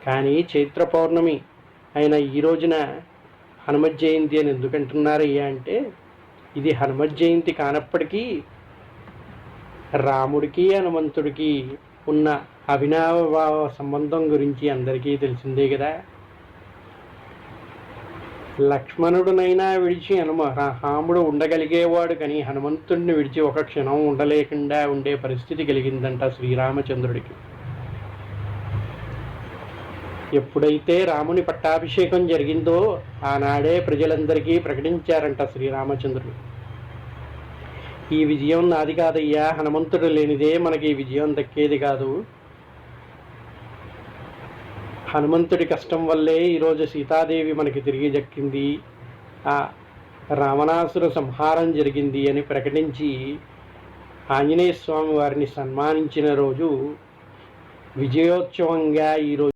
కానీ చైత్ర పౌర్ణమి అయిన ఈ రోజున హనుమత్ జయంతి అని ఎందుకంటున్నారయ్యా అంటే, ఇది హనుమత్ జయంతి కానప్పటికీ రాముడికి హనుమంతుడికి ఉన్న అవినాభావ సంబంధం గురించి అందరికీ తెలిసిందే కదా. లక్ష్మణుడునైనా విడిచి రాముడు ఉండగలిగేవాడు, కానీ హనుమంతుడిని విడిచి ఒక క్షణం ఉండలేకుండా ఉండే పరిస్థితి కలిగిందంట శ్రీరామచంద్రుడికి. ఎప్పుడైతే రాముని పట్టాభిషేకం జరిగిందో ఆనాడే ప్రజలందరికీ ప్రకటించారంట శ్రీరామచంద్రుడు, ఈ విజయం నాది కాదయ్యా, హనుమంతుడు లేనిదే మనకి ఈ విజయం దక్కేది కాదు. హనుమంతుడి కష్టం వల్లే ఈరోజు సీతాదేవి మనకి తిరిగి దక్కింది, ఆ రావణాసుర సంహారం జరిగింది అని ప్రకటించి ఆంజనేయ స్వామి వారిని సన్మానించిన రోజు విజయోత్సవంగా ఈరోజు